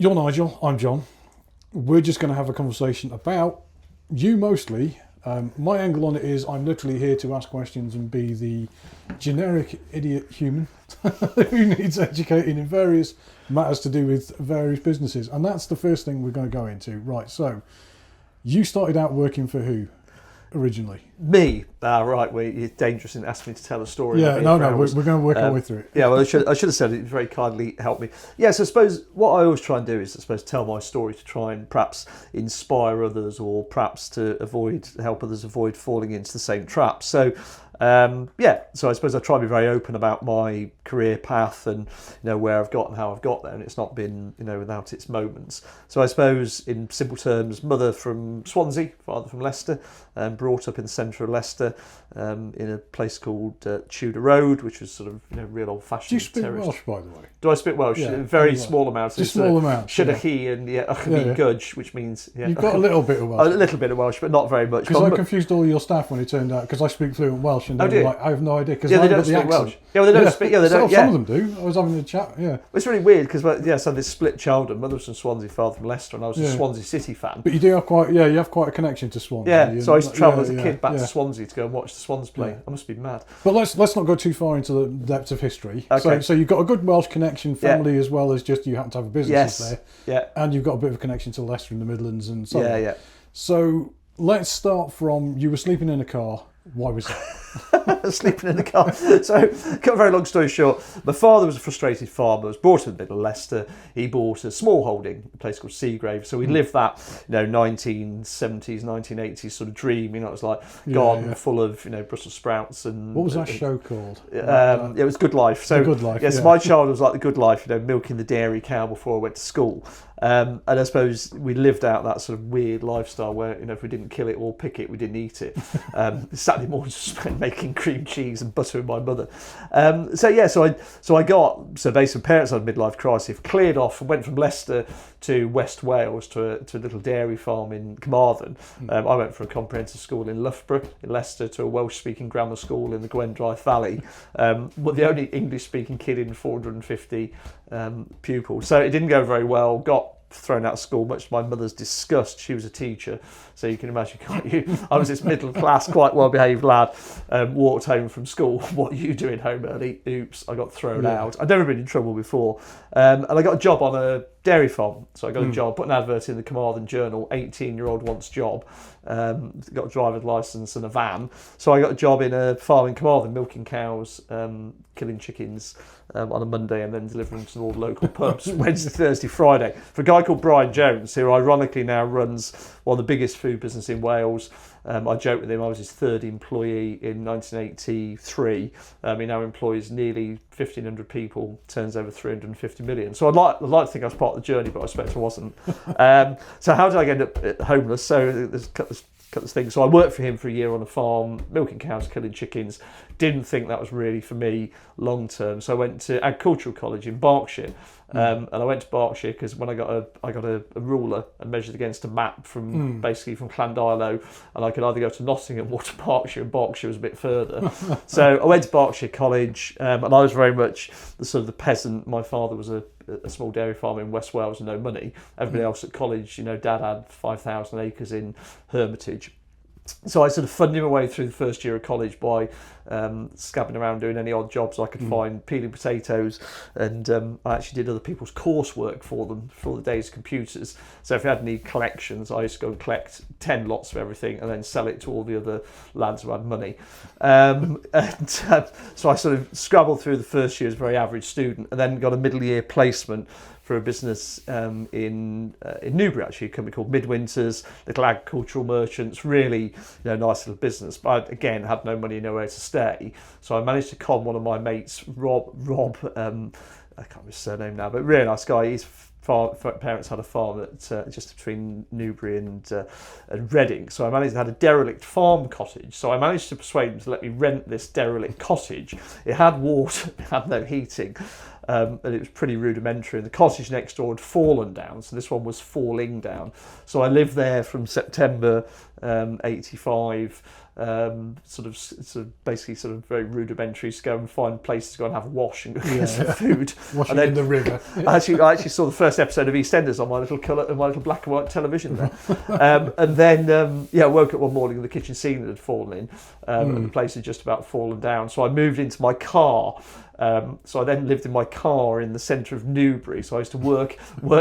You're Nigel, I'm John. We're just going to have a conversation about you mostly. My angle on it is I'm literally here to ask questions and be the generic idiot human who needs educating in various matters to do with various businesses. And that's the first thing we're going to go into. Right, so you started out working for who originally? Me? Right, well, you're dangerous in asking me to tell a story. Yeah, no, we're going to work our way through it. Yeah, well, I should have said it. Very kindly helped me. Yeah, so I suppose what I always try and do is, I suppose, tell my story to try and perhaps inspire others, or perhaps to help others avoid falling into the same trap. So, so I suppose I try to be very open about my career path and where I've got and how I've got there, and it's not been without its moments. So I suppose in simple terms, mother from Swansea, father from Leicester, brought up in the centre of Leicester, in a place called Tudor Road, which was sort of real old fashioned. Do you speak Welsh, by the way? Do I speak Welsh? Yeah, very small amounts. Just small amounts. Should he and gudge, which means you've got a little bit of Welsh. A little bit of Welsh, but not very much. Because I confused all your staff when it turned out, because I speak fluent Welsh, and they were like, I have no idea, because they I don't got the speak accent. Welsh. Yeah, well, they don't speak. Yeah, they don't. Some of them do. I was having a chat. Yeah, it's really weird because so this split childhood. Mother was from Swansea, father from Leicester, and I was a Swansea City fan. But you do have you have quite a connection to Swansea. Yeah, so I used to travel as a kid back to Swansea to go and watch the Swans play. I must be mad. But let's not go too far into the depths of history. Okay. So you've got a good Welsh connection, family, as well as just you happen to have a business there. Yeah. And you've got a bit of a connection to Leicester in the Midlands and so on. Yeah. So let's start from you were sleeping in a car. Why was that? Sleeping in the car. So, cut a very long story short, my father was a frustrated farmer, was brought to the middle of Leicester. He bought a small holding, a place called Seagrave. So we lived that, 1970s, 1980s sort of dream. It was like garden full of, Brussels sprouts and. What was that show called? It was Good Life. So, The Good Life. Yes, my childhood was like the Good Life, milking the dairy cow before I went to school. And I suppose we lived out that sort of weird lifestyle where, if we didn't kill it or pick it, we didn't eat it. Saturday mornings spent making cream cheese and butter with my mother. So basically parents had a midlife crisis, cleared off and went from Leicester to West Wales to a little dairy farm in Carmarthen. I went from a comprehensive school in Loughborough in Leicester to a Welsh-speaking grammar school in the Gwendryth Valley. But the only English-speaking kid in 450 pupils. So it didn't go very well. Got thrown out of school, much to my mother's disgust. She was a teacher, so you can imagine, can't you? I was this middle class, quite well behaved lad, walked home from school. What are you doing home early? Oops, I got thrown out. I'd never been in trouble before, and I got a job on a dairy farm. So I got a job, put an advert in the Carmarthen Journal, 18-year-old wants job, got a driver's licence and a van. So I got a job in a farm in Carmarthen, milking cows, killing chickens on a Monday, and then delivering to all the local pubs Wednesday, Thursday, Friday, for a guy called Brian Jones, who ironically now runs one of the biggest food business in Wales. I joke with him, I was his third employee in 1983. He now employs nearly 1,500 people, turns over 350 million. So I'd like to think I was part of the journey, but I suspect I wasn't. So how did I end up homeless? So there's a couple of things. So I worked for him for a year on a farm, milking cows, killing chickens. Didn't think that was really for me long term. So I went to Agricultural College in Berkshire. And I went to Berkshire because when I got a ruler and measured against a map from basically from Llandilo, and I could either go to Nottingham or to Berkshire, and Berkshire was a bit further. So I went to Berkshire College, and I was very much the sort of the peasant. My father was a small dairy farm in West Wales with no money. Everybody else at college, Dad had 5,000 acres in Hermitage. So I sort of funded my way through the first year of college by scabbing around doing any odd jobs I could find, peeling potatoes, and I actually did other people's coursework for them for the day's computers. So if you had any collections, I used to go and collect 10 lots of everything and then sell it to all the other lads who had money. So I sort of scrabbled through the first year as a very average student, and then got a middle year placement for a business in Newbury, actually, a company called Midwinters, little agricultural merchants, really nice little business. But I, again, had no money, nowhere to stay. So I managed to con one of my mates, Rob, I can't remember his surname now, but really nice guy. His parents had a farm just between Newbury and Reading. So I managed to have a derelict farm cottage. So I managed to persuade him to let me rent this derelict cottage. It had water, it had no heating. And it was pretty rudimentary, and the cottage next door had fallen down, so this one was falling down. So I lived there from September 85 sort of basically sort of very rudimentary, to go and find places to go and have a wash and get some food. Washing in the river. I actually saw the first episode of EastEnders on my little black and white television there. And then I woke up one morning and the kitchen ceiling had fallen in, and the place had just about fallen down. So I moved into my car. So I then lived in my car in the centre of Newbury. So I used to work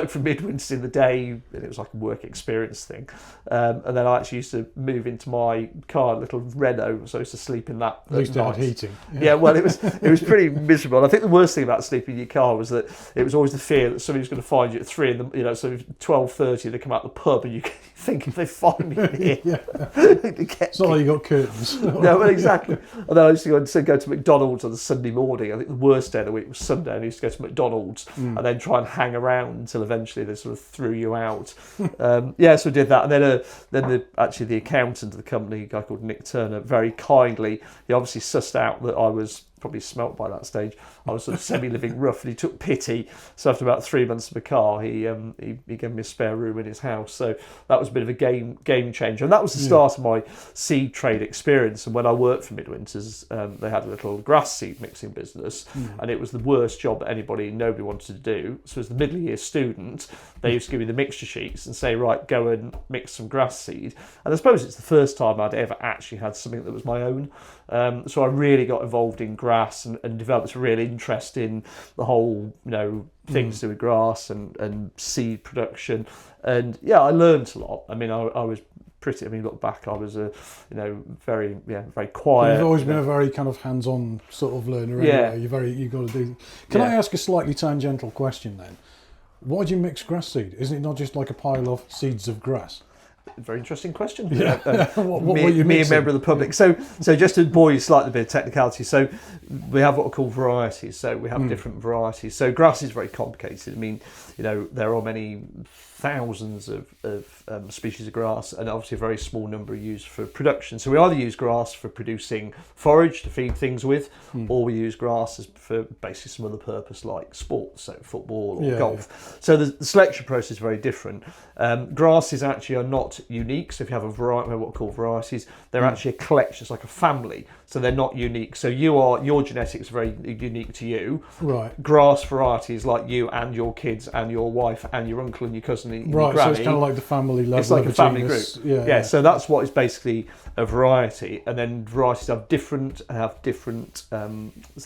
for midwinter in the day, and it was like a work experience thing. And then I actually used to move into my car, a little Renault, so I used to sleep in that. At least it had heating. Yeah, well, it was pretty miserable. And I think the worst thing about sleeping in your car was that it was always the fear that somebody was going to find you at 3 in the, so 12:30 they come out the pub and you think if they find me here, it's not like you got curtains. No, well, exactly. And then I used to go to McDonald's on a Sunday morning. I think the worst day of the week was Sunday, and I used to go to McDonald's and then try and hang around until eventually they sort of threw you out. So I did that, and then the accountant of the company, a guy called Nick Turner, very kindly, he obviously sussed out that I was probably smelt by that stage. I was sort of semi-living rough, and he took pity. So after about 3 months of a car, he gave me a spare room in his house. So that was a bit of a game changer, and that was the start of my seed trade experience. And when I worked for Midwinters, they had a little grass seed mixing business, and it was the worst job that nobody wanted to do. So as the middle year student, they used to give me the mixture sheets and say, right, go and mix some grass seed. And I suppose it's the first time I'd ever actually had something that was my own. So I really got involved in grass and developed a real interest in the whole, things to do with grass and seed production. And I learned a lot. I mean, I was pretty. I mean, look back, I was a, very quiet. You've always been a very kind of hands-on sort of learner. Anyway. You got to do. Can I ask a slightly tangential question then? Why do you mix grass seed? Isn't it not just like a pile of seeds of grass? Very interesting question. Yeah. What you me, a member of the public. So just to bore you slightly, a bit of technicality. So we have what are called varieties. So we have different varieties. So grass is very complicated. I mean, there are many thousands of species of grass, and obviously a very small number are used for production. So we either use grass for producing forage to feed things with, or we use grass for basically some other purpose like sports, so football or golf. So the selection process is very different. Grasses actually are not unique. So if you have a variety, what are called varieties, they're actually a collection. It's like a family. So they're not unique. So your genetics are very unique to you. Right. Grass varieties like you and your kids and your wife and your uncle and your cousin and your right. granny. So it's kind of like the family level. It's like a family group. Yeah. So that's what is basically a variety. And then varieties have different. So they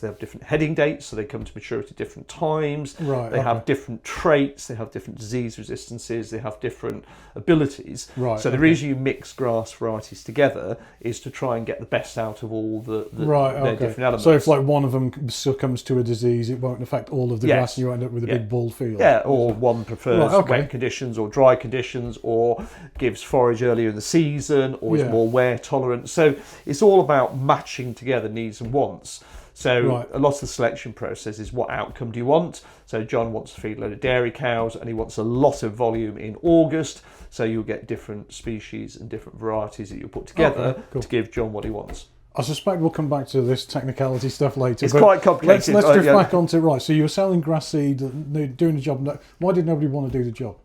have different heading dates. So they come to maturity at different times. Right. They have different traits. They have different disease resistances. They have different abilities. Right. So the reason you mix grass varieties together is to try and get the best out of all their different elements. So if like one of them succumbs to a disease, it won't affect all of the grass, and you end up with a big bald field. Yeah, or one prefers wet conditions or dry conditions, or gives forage earlier in the season, or is more wear tolerant. So it's all about matching together needs and wants. So a lot of the selection process is what outcome do you want? So John wants to feed a load of dairy cows and he wants a lot of volume in August. So you'll get different species and different varieties that you'll put together to give John what he wants. I suspect we'll come back to this technicality stuff later. It's quite complicated. Let's drift back onto right. So you were selling grass seed, doing the job. Why did nobody want to do the job?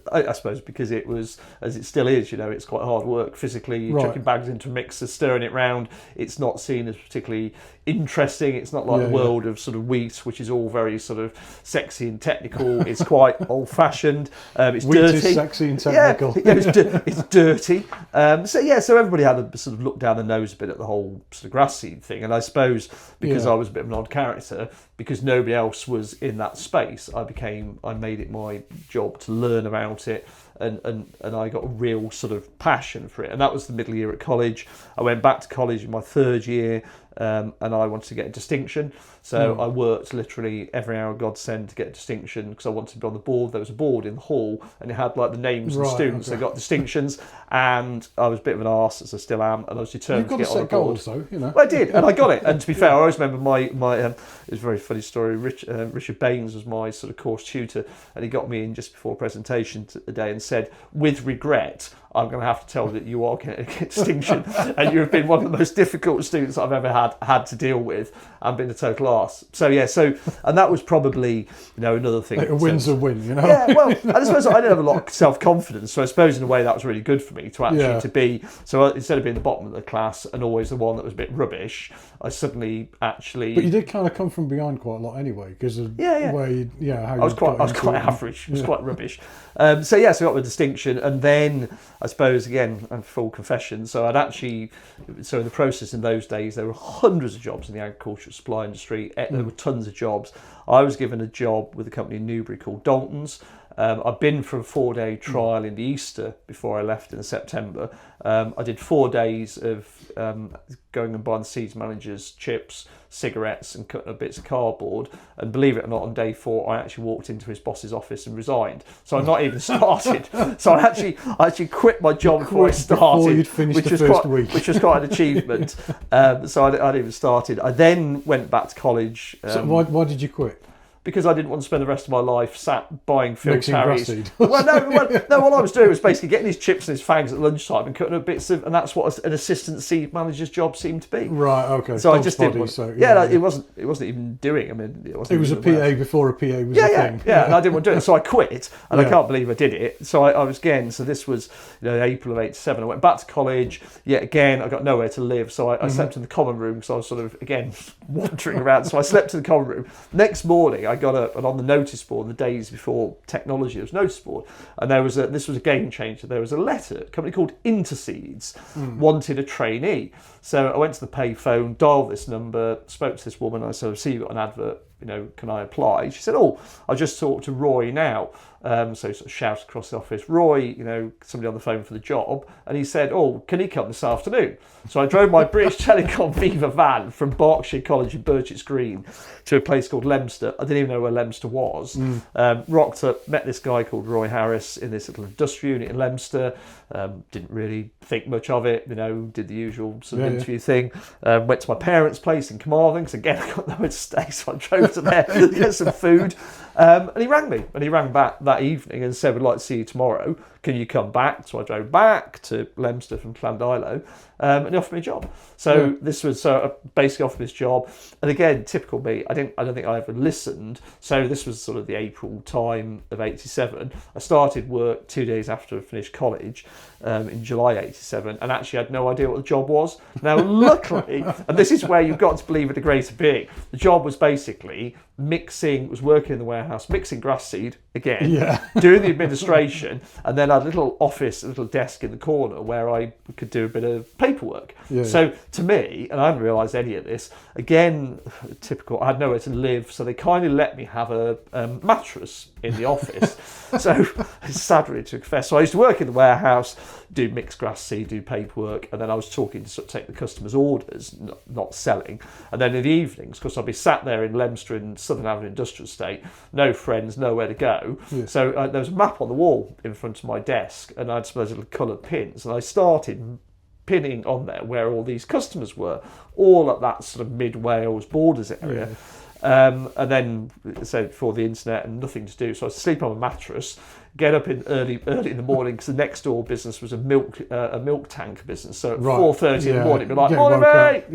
I suppose because it was, as it still is, it's quite hard work physically. You're chucking bags into a mixer, stirring it round. It's not seen as particularly interesting. It's not like the world of sort of wheat, which is all very sort of sexy and technical. It's quite old-fashioned. It's wheat dirty. Is sexy and technical. It's dirty. So everybody had a sort of look down the nose a bit at the whole sort of grass seed thing. And I suppose because I was a bit of an odd character, because nobody else was in that space, I made it my job to learn about it, and I got a real sort of passion for it. And that was the middle year at college. I went back to college in my third year, and I wanted to get a distinction. So I worked literally every hour God sent to get a distinction because I wanted to be on the board. There was a board in the hall and it had like the names of the students that got distinctions, and I was a bit of an arse, as I still am, and I was determined to get on the board. You've got to set goals though, Well, I did, and I got it. And to be fair, I always remember my it was a very funny story. Richard Baines was my sort of course tutor, and he got me in just before presentation today and said, with regret, I'm going to have to tell you that you are getting a distinction, and you have been one of the most difficult students I've ever had to deal with, and been a total arse. So yeah, and that was probably another thing. A win's a win, Yeah, well, I suppose I didn't have a lot of self-confidence, so I suppose in a way that was really good for me to actually to be. So instead of being the bottom of the class and always the one that was a bit rubbish, I suddenly actually. But you did kind of come from behind quite a lot anyway, because of the way how you. I was quite average. It was quite rubbish. So I got the distinction, and then I suppose again, full confession. So in the process in those days, there were hundreds of jobs in the agricultural supply industry. There were tons of jobs. I was given a job with a company in Newbury called Dalton's. I'd been for a 4-day trial in the Easter before I left in September. I did 4 days of going and buying the seeds managers chips, cigarettes and cutting up bits of cardboard. And believe it or not, on day 4, I actually walked into his boss's office and resigned. So I'd not even started. So I actually quit my job before I started. Before you'd finished the first week. Which was quite an achievement. So I hadn't even started. I then went back to college. So why did you quit? Because I didn't want to spend the rest of my life sat buying Phil Terry's. Well, no, all I was doing was basically getting his chips and his fags at lunchtime and cutting up bits of, and that's what an assistant seed manager's job seemed to be. Right, okay. So I just didn't want, it wasn't even doing. I mean, it was a PA before a PA was a thing. Yeah, and I didn't want to do it, so I quit, and I can't believe I did it. So I was again. So this was April of '87. I went back to college. Yet again, I got nowhere to live, so I slept in the common room because I was sort of again wandering around. So I slept in the common room. Next morning, I got up, and on the notice board, the days before technology, there was notice board, and this was a game changer. There was a letter, a company called Interseeds wanted a trainee. So I went to the payphone, dialed this number, spoke to this woman. I said, "I see you've got an advert. Can I apply?" She said, "Oh, I just talked to Roy now." So sort of shouted across the office, "Roy, somebody on the phone for the job." And he said, "Oh, can he come this afternoon?" So I drove my British Telecom Viva van from Berkshire College in Birchets Green to a place called Leominster. I didn't even know where Leominster was. Rocked up, met this guy called Roy Harris in this little industrial unit in Leominster. Didn't really think much of it, did the usual sort of interview thing. Went to my parents' place in Carmarthen, because again, I got nowhere to stay, so I drove to there to get some food. And he rang me, and he rang back that evening and said, "We'd like to see you tomorrow. Can you come back?" So I drove back to Leominster from Llandilo, and he offered me a job. So this was basically offered me this job. And again, typical me, I don't think I ever listened. So this was sort of the April time of '87. I started work 2 days after I finished college, in July '87, and actually had no idea what the job was. Now, luckily, and this is where you've got to believe in a greater being, the job was basically working in the warehouse, mixing grass seed, again, doing the administration, and then I had a little office, a little desk in the corner where I could do a bit of paperwork. So to me, and I hadn't realised any of this, again, typical, I had nowhere to live, so they kindly let me have a mattress in the office. So it's sad really to confess. So I used to work in the warehouse, do mixed grass seed, do paperwork, and then I was talking to sort of take the customers' orders, not selling. And then in the evenings, because I'd be sat there in Leominster in Southern Avenue Industrial Estate, no friends, nowhere to go. So there was a map on the wall in front of my desk, and I had some of those little coloured pins, and I started pinning on there where all these customers were, all at that sort of mid-Wales borders area. And then, so before the internet and nothing to do, so I sleep on a mattress, get up in early in the morning, because the next door business was a milk tank business. So at 4:30 in the morning, be like, "Morning, mate!"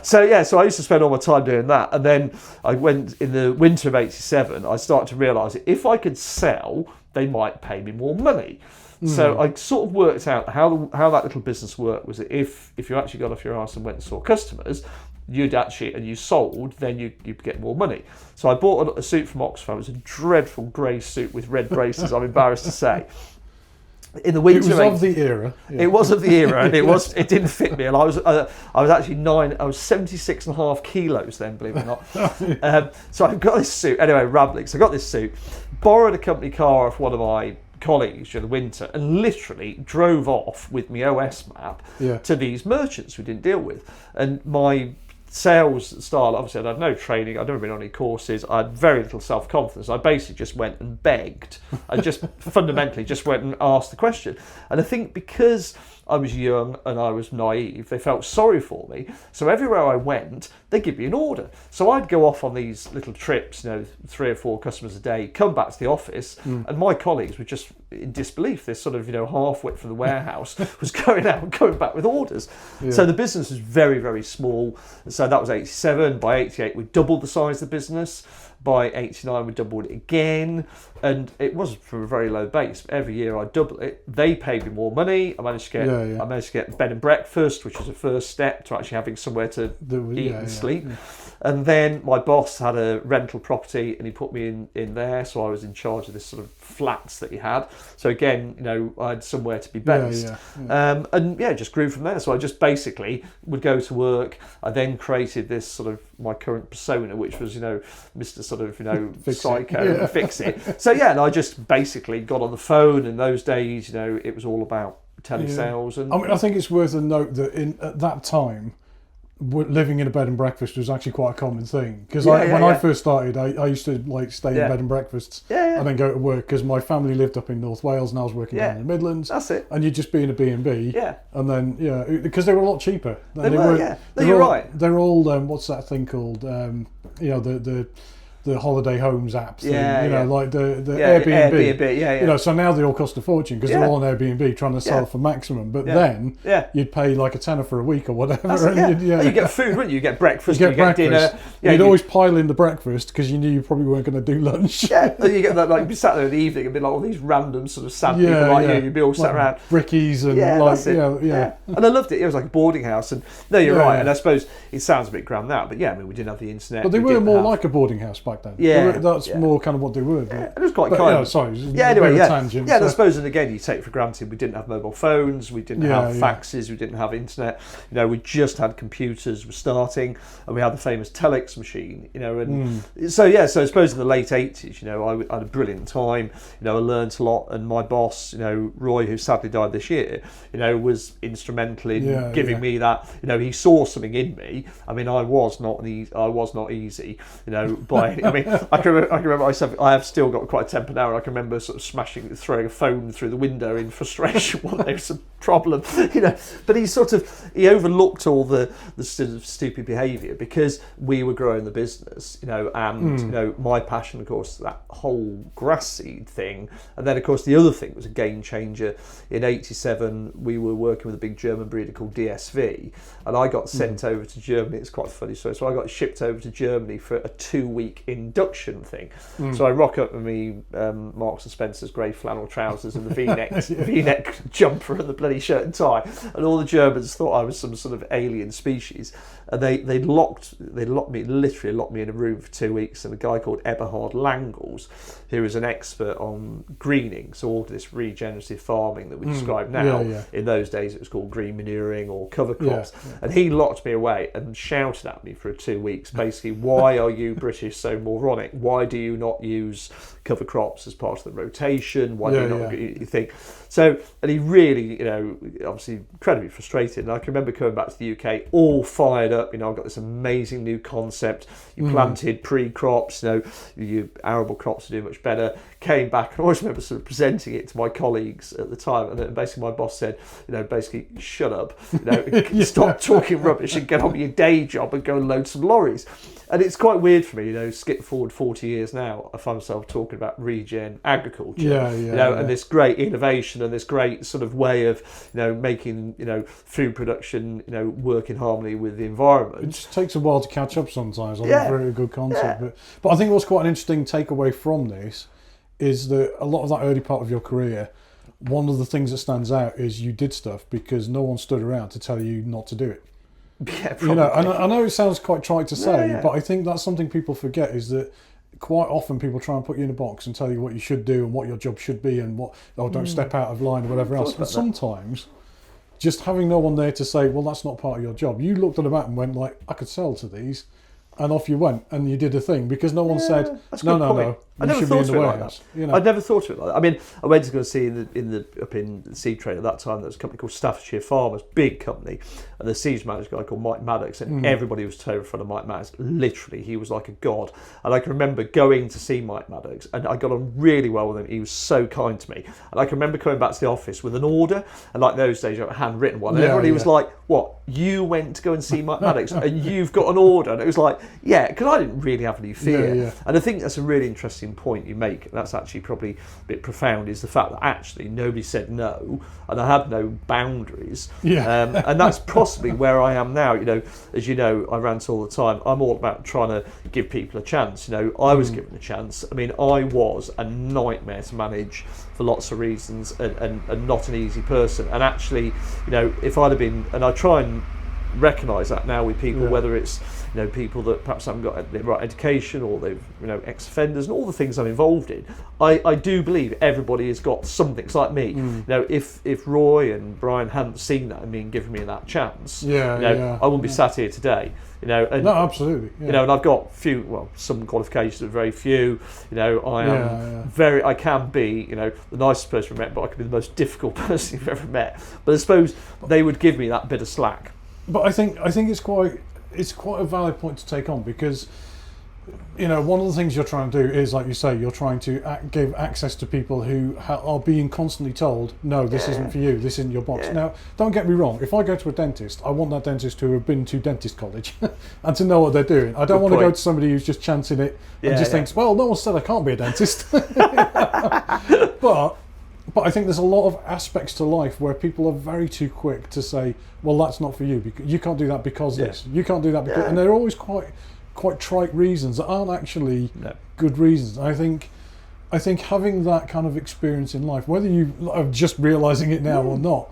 So I used to spend all my time doing that. And then I went in the winter of '87. I started to realise that if I could sell, they might pay me more money. So I sort of worked out how that little business worked. Was that if you actually got off your arse and went and saw customers, and you sold, then you'd get more money. So I bought a suit from Oxfam. It was a dreadful grey suit with red braces, I'm embarrassed to say. In the winter, it was of the era. It was of the era, and it didn't fit me. And I was actually 76.5 kilos then, believe it or not. So I got this suit. Anyway, rambling. So I got this suit, borrowed a company car off one of my colleagues during the winter, and literally drove off with my OS map to these merchants we didn't deal with. And my sales style, obviously I'd had no training, I'd never been on any courses, I had very little self-confidence. I basically just went and begged. I just fundamentally just went and asked the question. And I think because I was young and I was naive. They felt sorry for me. So everywhere I went, they'd give me an order. So I'd go off on these little trips, 3 or 4 customers a day, come back to the office, and my colleagues were just in disbelief. This sort of, half-wit from the warehouse was going out and coming back with orders. Yeah. So the business was very, very small. So that was 87. By 88, we doubled the size of the business. By 89, we doubled it again, and it was from a very low base. Every year I doubled it. They paid me more money. I managed to get bed and breakfast, which was a first step to actually having somewhere to eat and sleep. Yeah. And then my boss had a rental property, and he put me in there, so I was in charge of this sort of flats that he had. So again, I had somewhere to be based, and just grew from there. So I just basically would go to work. I then created this sort of my current persona, which was Mr. sort of psycho, fix it. So and I just basically got on the phone. In those days, it was all about telesales. And I think it's worth a note that at that time, living in a bed and breakfast was actually quite a common thing, because when I first started, I used to stay in bed and breakfasts and then go to work, because my family lived up in North Wales and I was working down in the Midlands. That's it. And you'd just be in a B&B, and then because they were a lot cheaper. You're right. They're all what's that thing called? The holiday homes apps, like the Airbnb. So now they all cost a fortune because they're all on Airbnb trying to sell for maximum. But then you'd pay like a tenner for a week or whatever. You get food, wouldn't you? You get breakfast, you get dinner. You'd always pile in the breakfast because you knew you probably weren't going to do lunch. And you get that, you'd be sat there in the evening and be like all these random sort of sad people like you. You'd be all sat around. Brickies and And I loved it. It was like a boarding house. And no, you're right. And I suppose it sounds a bit grand now, but we didn't have the internet. But they were more like a boarding house back then. That's more kind of what they were. But, it was quite kind. Tangent. I suppose, and again, you take for granted we didn't have mobile phones, we didn't have faxes, we didn't have internet. We just had computers. We're starting, and we had the famous telex machine. So I suppose in the late 80s, I had a brilliant time. I learnt a lot, and my boss, Roy, who sadly died this year, was instrumental in giving me that. He saw something in me. I mean, I was not easy. I can remember I have still got quite a temper now, and I can remember sort of throwing a phone through the window in frustration when there was a problem, But he overlooked all the sort of stupid behaviour because we were growing the business, and my passion, of course, that whole grass seed thing, and then of course the other thing was a game changer. In 87, we were working with a big German breeder called DSV, and I got sent over to Germany. It's quite a funny story. So I got shipped over to Germany for a 2-week induction thing. So I rock up with me Marks and Spencer's grey flannel trousers and the V-neck jumper and the bloody shirt and tie, and all the Germans thought I was some sort of alien species, and they locked me in a room for 2 weeks. And a guy called Eberhard Langels, who was an expert on greening, so all this regenerative farming that we describe now. In those days it was called green manuring or cover crops, and he locked me away and shouted at me for 2 weeks, basically, why are you British so moronic? Why do you not use cover crops as part of the rotation? Why do you not you think? So, and he really, obviously incredibly frustrated. And I can remember coming back to the UK all fired up. I've got this amazing new concept. You planted pre-crops, your arable crops are doing much better. Came back, and I always remember sort of presenting it to my colleagues at the time. And then basically my boss said, basically, shut up, stop talking rubbish and get on with your day job and go and load some lorries. And it's quite weird for me, skip forward 40 years now, I find myself talking about regen agriculture, and this great innovation and this great sort of way of, making, food production, work in harmony with the environment. It just takes a while to catch up sometimes. I think it's a very good concept. But I think what's quite an interesting takeaway from this is that a lot of that early part of your career, one of the things that stands out is you did stuff because no one stood around to tell you not to do it. Yeah, probably. I know it sounds quite trite to say, but I think that's something people forget, is that quite often people try and put you in a box and tell you what you should do and what your job should be and don't step out of line or whatever else. And sometimes just having no one there to say, well, that's not part of your job. You looked at a map and went like, I could sell to these, and off you went and you did a thing because no one said, no, I never should thought be of in it the like warehouse. that. You know? I'd never thought of it like that. I mean, I went to go see up in the seed trade at that time. There was a company called Staffordshire Farmers, big company, and the seeds manager guy called Mike Maddox, and everybody was terrified of Mike Maddox. Literally, he was like a god. And I can remember going to see Mike Maddox, and I got on really well with him. He was so kind to me, and I can remember coming back to the office with an order, and like those days, you had a handwritten one. And everybody was like, "What? You went to go and see Mike Maddox, and you've got an order?" And it was like, "Yeah," because I didn't really have any fear. And I think that's a really interesting point you make. That's actually probably a bit profound, is the fact that actually nobody said no, and I had no boundaries. And that's possibly where I am now. You know, as you know, I rant all the time. I'm all about trying to give people a chance. You know, I was given a chance. I mean, I was a nightmare to manage for lots of reasons, and not an easy person. And actually, you know, if I'd have been, and I try and recognise that now with people, whether it's, you know, people that perhaps haven't got the right education, or they've, you know, ex-offenders, and all the things I'm involved in, I do believe everybody has got something. It's like me. You know, if Roy and Brian hadn't seen that in me and given me that chance, I wouldn't be sat here today. You know, and, no, absolutely. You know, and I've got some qualifications, but very few. You know, I am I can be, you know, the nicest person I've met, but I can be the most difficult person you've ever met. But I suppose they would give me that bit of slack. But I think it's quite a valid point to take on, because, you know, one of the things you're trying to do is, like you say, you're trying to give access to people who are being constantly told, no, this isn't for you, this isn't your box. Now, don't get me wrong, if I go to a dentist, I want that dentist to have been to dentist college and to know what they're doing. I don't want to go to somebody who's just chancing it and just thinks, well, no one said I can't be a dentist. But I think there's a lot of aspects to life where people are very too quick to say, well, that's not for you, because you can't do that because this, you can't do that because, and they're always quite trite reasons that aren't actually good reasons. I think having that kind of experience in life, whether you are just realising it now or not,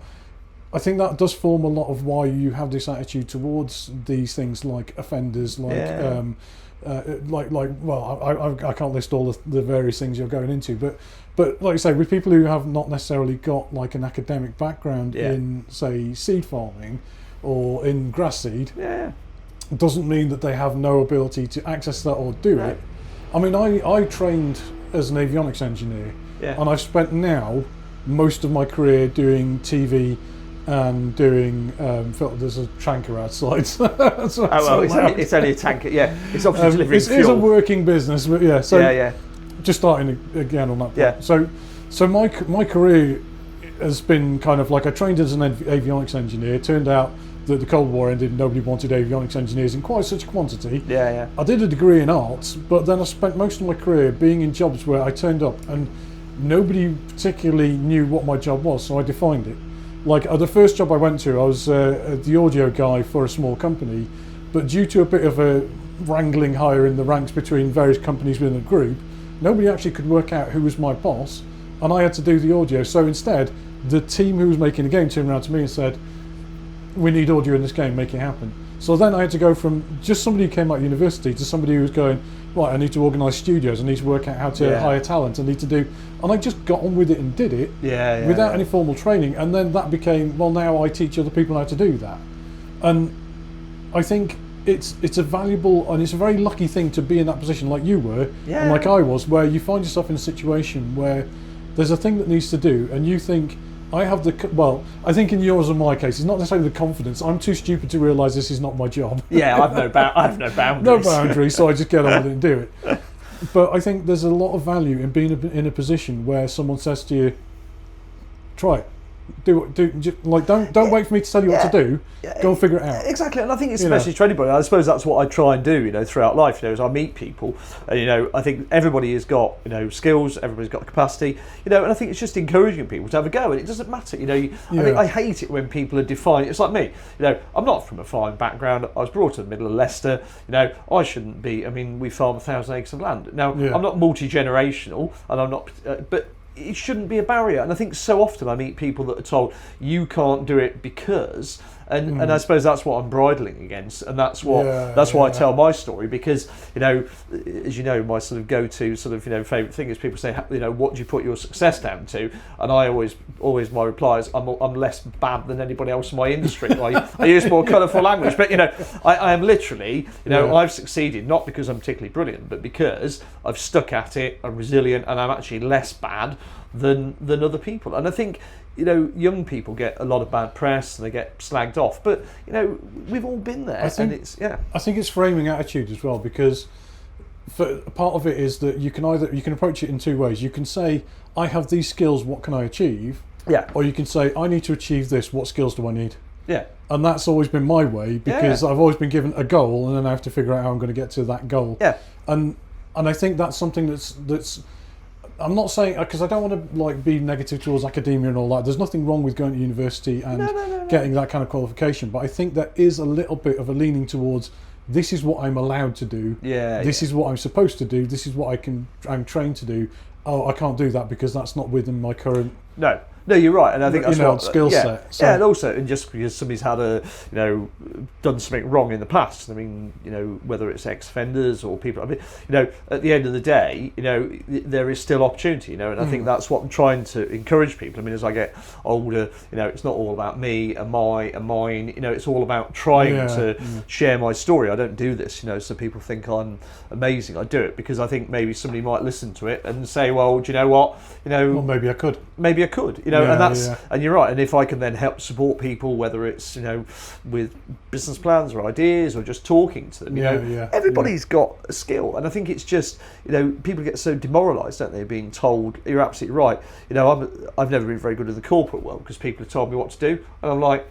I think that does form a lot of why you have this attitude towards these things, like offenders, like I can't list all the various things you're going into, but like I say, with people who have not necessarily got like an academic background in, say, seed farming or in grass seed, doesn't mean that they have no ability to access that or do it. I mean, I trained as an avionics engineer, and I've spent now most of my career doing TV and doing there's a tanker outside. It's only a tanker. It's obviously delivering fuel. It is a working business, but just starting again on that point. So my career has been kind of like, I trained as an avionics engineer. It turned out that the Cold War ended and nobody wanted avionics engineers in quite such a quantity. I did a degree in arts, but then I spent most of my career being in jobs where I turned up and nobody particularly knew what my job was, so I defined it. Like the first job I went to, I was the audio guy for a small company, but due to a bit of a wrangling higher in the ranks between various companies within the group, nobody actually could work out who was my boss, and I had to do the audio. So instead, the team who was making the game turned around to me and said, we need audio in this game, make it happen. So then I had to go from just somebody who came out of university to somebody who was going, right, I need to organise studios, I need to work out how to hire talent, I need to do, and I just got on with it and did it without any formal training. And then that became, well, now I teach other people how to do that. And I think it's a valuable, and it's a very lucky thing to be in that position like you were, and like I was, where you find yourself in a situation where there's a thing that needs to do, and you think, I have I think in yours and my case, it's not necessarily the confidence. I'm too stupid to realise this is not my job. I have no boundaries. No boundaries, so I just get on with it and do it. But I think there's a lot of value in being in a position where someone says to you, try it. Don't wait for me to tell you what to do. Go and figure it out. Exactly, and I think it's especially for anybody. I suppose that's what I try and do, throughout life. As I meet people, and I think everybody has got skills, everybody's got the capacity, and I think it's just encouraging people to have a go, and it doesn't matter. I hate it when people are defined. It's like me. I'm not from a farming background. I was brought to the middle of Leicester. I shouldn't be. I mean, we farm 1,000 acres of land. Now, I'm not multi-generational, and I'm not, but it shouldn't be a barrier. And I think so often I meet people that are told, you can't do it because, And I suppose that's what I'm bridling against, and that's why I tell my story, because as you know, my sort of go-to sort of favourite thing is people say, what do you put your success down to? And I always my reply is I'm less bad than anybody else in my industry. I use more colourful language, but I am literally I've succeeded not because I'm particularly brilliant, but because I've stuck at it, I'm resilient, and I'm actually less bad than other people. And I think young people get a lot of bad press and they get slagged off, but we've all been there. I think it's framing attitude as well, because part of it is that you can approach it in two ways. You can say, I have these skills, what can I achieve? Yeah. Or you can say, I need to achieve this, what skills do I need? Yeah. And that's always been my way, because I've always been given a goal, and then I have to figure out how I'm going to get to that goal. Yeah. And I think that's something that's I'm not saying, because I don't want to be negative towards academia and all that. There's nothing wrong with going to university and getting that kind of qualification, but I think there is a little bit of a leaning towards, this is what I'm allowed to do. This is what I'm supposed to do. This is what I'm trained to do. Oh, I can't do that because that's not within my current. No, you're right, and I think that's skill set. So. Yeah, and also, and just because somebody's had done something wrong in the past. I mean, whether it's ex-offenders or people. I mean, at the end of the day, there is still opportunity. And I think that's what I'm trying to encourage people. I mean, as I get older, it's not all about me and mine. It's all about trying to share my story. I don't do this, so people think I'm amazing. I do it because I think maybe somebody might listen to it and say, well, do you know what? Well, maybe I could. And you're right. And if I can then help support people, whether it's with business plans or ideas or just talking to them, everybody's got a skill. And I think it's just people get so demoralised, don't they, being told. You're absolutely right. I've never been very good in the corporate world because people have told me what to do, and I'm like,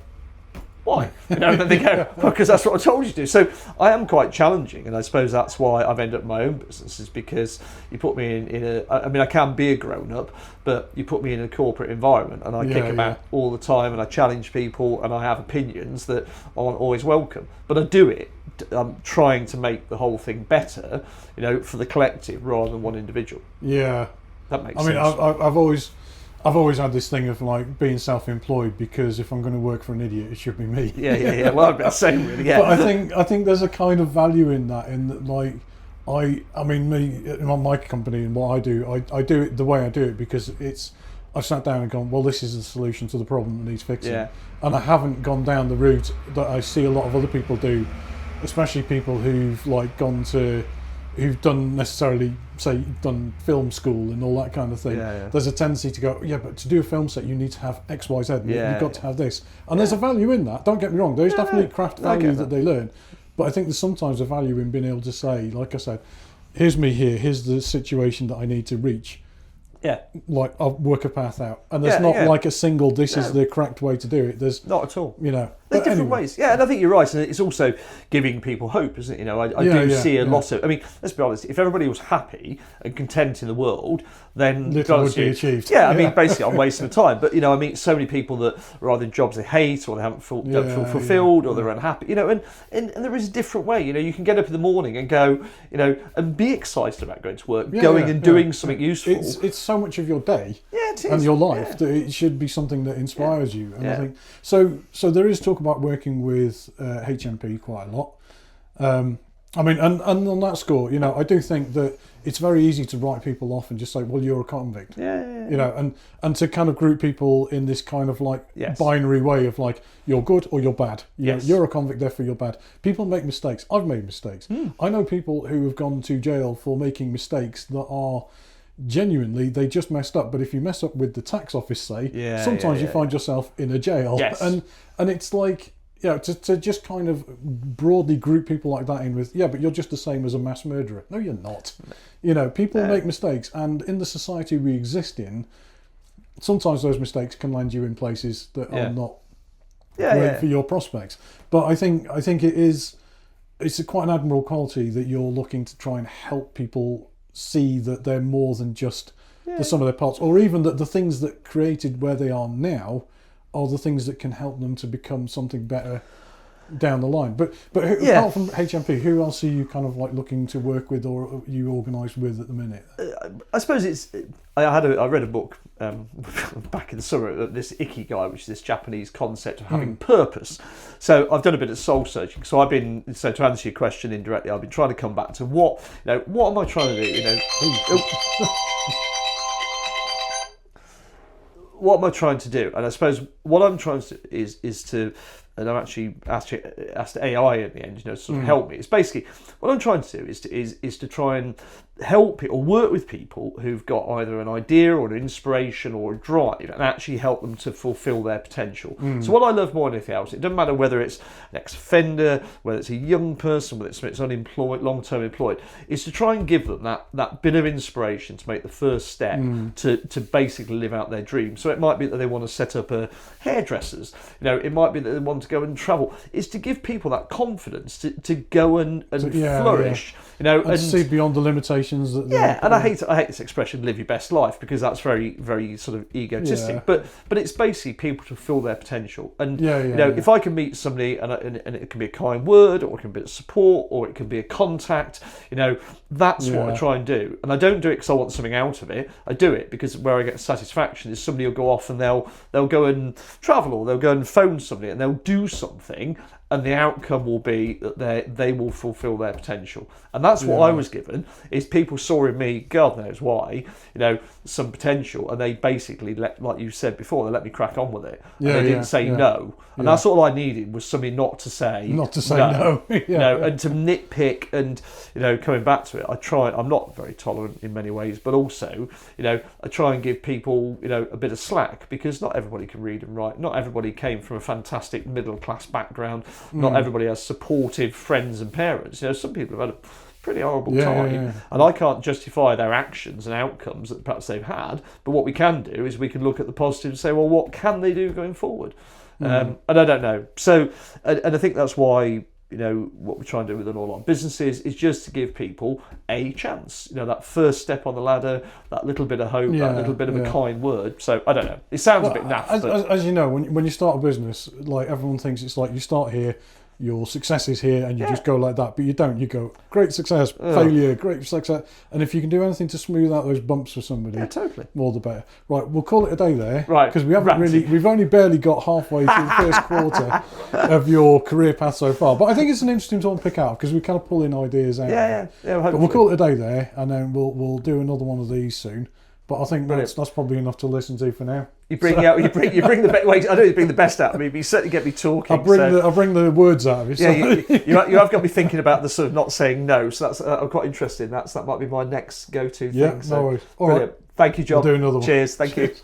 why? And then they go, because that's what I told you to do. So I am quite challenging, and I suppose that's why I've ended up in my own business, is because you put me in I can be a grown-up, but you put me in a corporate environment and I kick about all the time, and I challenge people, and I have opinions that aren't always welcome. But I do it. I'm trying to make the whole thing better, for the collective rather than one individual. Yeah. That makes sense. I mean, I've always had this thing of being self-employed, because if I'm going to work for an idiot, it should be me. Yeah. Well, I've been saying really. Yeah. But I think there's a kind of value in that. In that, I mean, me in my company and what I do it the way I do it because I've sat down and gone, well, this is the solution to the problem that needs fixing. Yeah. And I haven't gone down the route that I see a lot of other people do, especially people who've who've done film school and all that kind of thing. There's a tendency to go, but to do a film set you need to have X, Y, Z. You've got to have this, and there's a value in that. Don't get me wrong. There's definitely craft value that they learn, but I think there's sometimes a value in being able to say, like I said, here's me here. Here's the situation that I need to reach. I'll work a path out, and there's not like a single. This is the correct way to do it. There's not at all. There's different ways. Yeah, and I think you're right, and it's also giving people hope, isn't it? I do see a lot of. I mean, let's be honest. If everybody was happy and content in the world, then little would be achieved. Yeah, I mean, basically, I'm wasting the time. But I meet so many people that are either in jobs they hate, or they don't feel fulfilled, or they're unhappy. And there is a different way. You can get up in the morning and go, and be excited about going to work, doing something useful. It's so much of your day. It is. And your life that it should be something that inspires you. And I think so. There is talk about working with HMP quite a lot. I mean, and on that score, I do think that it's very easy to write people off and just say, well, you're a convict. And to kind of group people in this kind of binary way of you're good or you're bad. You're a convict, therefore you're bad. People make mistakes. I've made mistakes. I know people who have gone to jail for making mistakes that are genuinely, they just messed up. But if you mess up with the tax office, sometimes you find yourself in a jail. And it's to just kind of broadly group people like that in with, but you're just the same as a mass murderer. No, you're not. People make mistakes, and in the society we exist in, sometimes those mistakes can land you in places that are not great for your prospects. But I think it's quite an admirable quality that you're looking to try and help people see that they're more than just the sum of their parts, or even that the things that created where they are now are the things that can help them to become something better down the line. But apart from HMP, who else are you kind of looking to work with, or are you organised with at the minute? I suppose it's. I read a book back in the summer, this ikigai, which is this Japanese concept of having purpose. So I've done a bit of soul searching. So to answer your question indirectly, I've been trying to come back to what am I trying to do? What am I trying to do? And I suppose what I'm trying to do is to, and I'm actually asked AI at the end, to sort of help me. It's basically what I'm trying to do is to try and help or work with people who've got either an idea or an inspiration or a drive, and actually help them to fulfil their potential. So what I love more than anything else, it doesn't matter whether it's an ex-offender, whether it's a young person, whether it's unemployed, long-term employed, is to try and give them that bit of inspiration to make the first step to basically live out their dream. So it might be that they want to set up a hairdressers, it might be that they want to go and travel. Is to give people that confidence to go and flourish, and see beyond the limitations that and I hate this expression, live your best life, because that's very, very sort of egotistic, but it's basically people to fulfill their potential. And if I can meet somebody and it can be a kind word, or it can be a support, or it can be a contact, that's what I try and do. And I don't do it because I want something out of it. I do it because where I get satisfaction is somebody will go off and they'll go and travel, or they'll go and phone somebody and they'll do something, and the outcome will be that they will fulfil their potential. And that's what I was given, is people saw in me, God knows why, some potential, and they basically, like you said before, they let me crack on with it. And they didn't say no. And that's all I needed, was somebody not to say no. And to nitpick, and, coming back to it, I'm not very tolerant in many ways, but also, I try and give people, a bit of slack, because not everybody can read and write. Not everybody came from a fantastic middle class background. Not everybody has supportive friends and parents. Some people have had a pretty horrible time, and I can't justify their actions and outcomes that perhaps they've had. But what we can do is we can look at the positive and say, well, what can they do going forward? And I don't know. So, and I think that's why, what we try and do with an online businesses is just to give people a chance. That first step on the ladder, that little bit of hope, that little bit of a kind word. So I don't know. It sounds a bit naff. As you know, when you start a business, like, everyone thinks it's like you start here, your success is here, and you just go like that, but you don't. You go, great success, failure, great success. And if you can do anything to smooth out those bumps for somebody, totally, more the better. Right, we'll call it a day there, right? Because we've only barely got halfway through the first quarter of your career path so far. But I think it's an interesting one to pick out, because we kind of pull in ideas out. But we'll call it a day there, and then we'll do another one of these soon. But I think that's probably enough to listen to for now. You bring the best. Wait, I know you bring the best out of me, but you certainly get me talking. I'll bring the words out of you. You have got me thinking about the sort of not saying no. So that's I'm quite interested in that. So that might be my next go-to thing. No worries. All brilliant. Right. Thank you, John. We'll do another one. Cheers. Thank you.